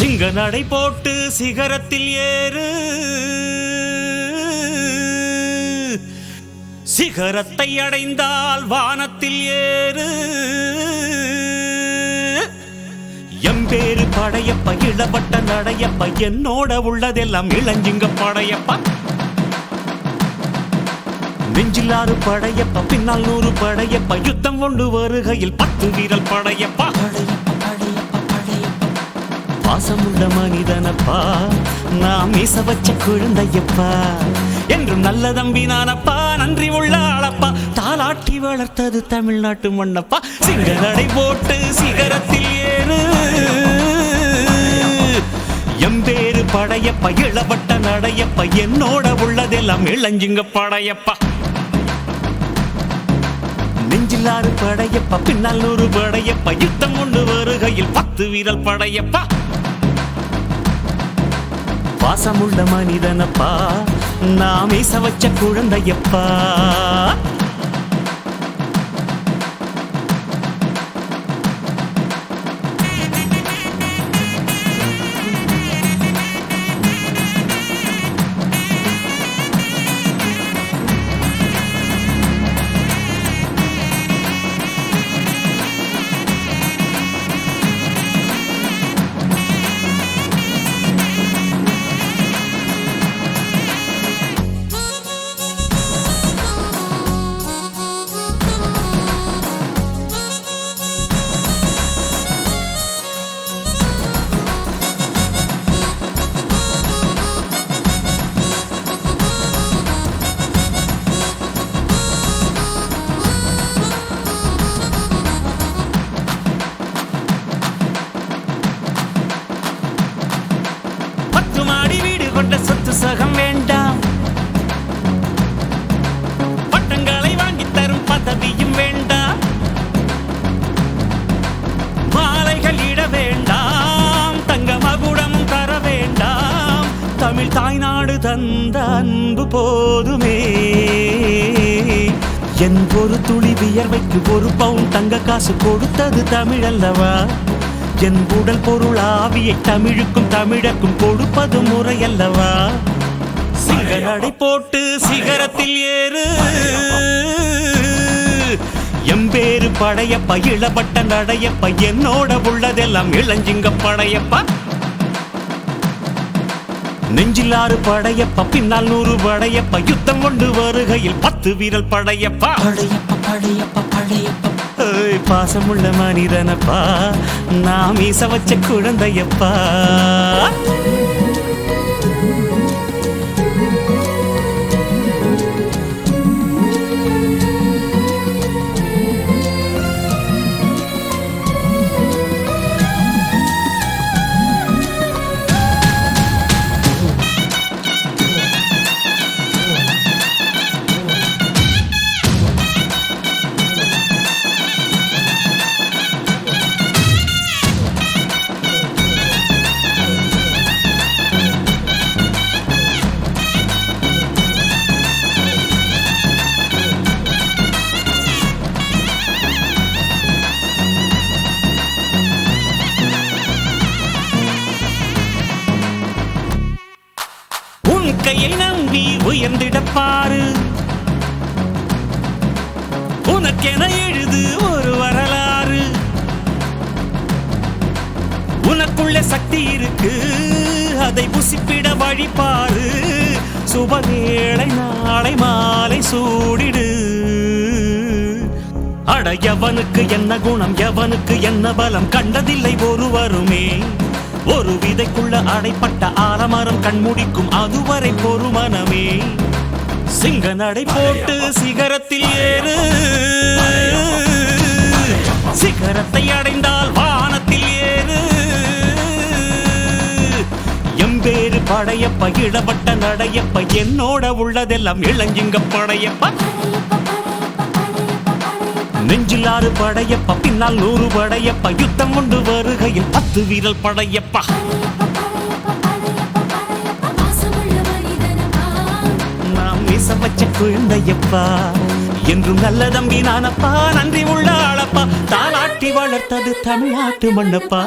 சிங்க நடை போட்டு சிகரத்தில் ஏறு, சிகரத்தை அடைந்தால் வானத்தில் ஏறு. எம்பேரு படையப்ப இளவட்ட நடையப்ப, என்னோட உள்ளதெல்லாம் இளஞ்சிங்க படையப்பா. நெஞ்சிலாறு படையப்ப, பின்னால் 100 படையப்ப, யுத்தம் கொண்டு வருகையில் 10 வீரல் படையப்பா. பாசமுள்ள மனிதனப்பா, நாம் மீச வச்ச குழந்தையப்பா, என்றும் நல்ல தம்பி நானப்பா, நன்றி உள்ள ஆளப்பா, தாலாட்டி வளர்த்தது தமிழ்நாட்டு மண்ணப்பா. சிங்க நடை போட்டு சிகரத்தில் ஏறு, எம்பேரு படையப்ப இளவட்ட நடையப்ப, என்னோட உள்ளதெல்லாம் இளஞ்சிங்க படையப்பா. நெஞ்சிலாறு படையப்ப, பின்னால் 100 படையப்ப, யுத்தம் கொண்டு வருகையில் 10 வீரல் படையப்பா. பாசமுள்ள மனிதனப்பா, நாம் மீச வச்ச குழந்தையப்பா. கொண்ட சொத்து சகம் வேண்டாம், பட்டங்களை வாங்கி தரும் பதவியும் வேண்டாம், மாலைகள் இட வேண்டாம், தங்க மகுடமும் தர வேண்டாம், தமிழ் தாய்நாடு தந்த அன்பு போதுமே. என் ஒரு துளி வியர்வைக்கு 1 பவுன் தங்க காசு கொடுத்தது தமிழ் அல்லவா. என் உடல் பொருள் ஆவியை தமிழுக்கும் தமிழக்கும் கொடுப்பது முறையல்லவா. சிங்க நடை போட்டு சிகரத்தில் ஏறு, எம்பேரு படையப்ப இளவட்ட நடையப்ப, என்னோட உள்ளதெல்லாம் இளஞ்சிங்க படையப்பா. நெஞ்சிலாறு படையப்ப, பின்னால் 100 படையப்ப, யுத்தம் கொண்டு வருகையில் 10 வீரல் படையப்பா. பாசமுள்ள மனிதனப்பா, நாம் மீச வச்ச குழந்தையப்பா. கையை நம்பி உயர்ந்திட பாரு, உனக்கென எழுது ஒரு வரலாறு. உனக்குள்ள சக்தி இருக்கு, அதை புசிப்பிட வழிபாரு. சுபவேளை நாளை மாலை சூடிடு. அட எவனுக்கு என்ன குணம், எவனுக்கு என்ன பலம், கண்டதில்லை ஒருவருமே. ஒரு விதைக்குள்ள அடைப்பட்ட ஆலமரம் கண்முடிக்கும், அதுவரை பொறுமனமே. சிங்க நடை போட்டு சிகரத்தில் ஏறு, சிகரத்தை அடைந்தால் வானத்தில் ஏறு. எம்பேரு படையப்ப இளவட்ட நடையப்ப, என்னோட உள்ளதெல்லாம் இளஞ்சிங்க படையப்பா. நெஞ்சிலாறு படையப்ப, பின்னால் 100 படையப்ப, யுத்தம் கொண்டு வருகையில் 10 வீரல் படையப்பா. நாம் மீச வச்ச குழந்தையப்பா, என்றும் நல்ல தம்பி நானப்பா, நன்றி உள்ள ஆளப்பா, தாலாட்டி வளர்த்தது தமிழ்நாட்டு மண்ணப்பா.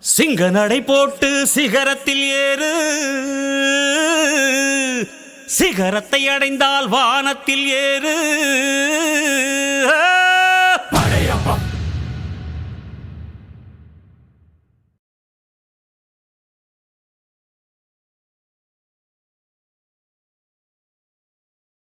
சிங்க நடை போட்டு சிகரத்தில் ஏறு, சிகரத்தை அடைந்தால் வானத்தில் ஏறு.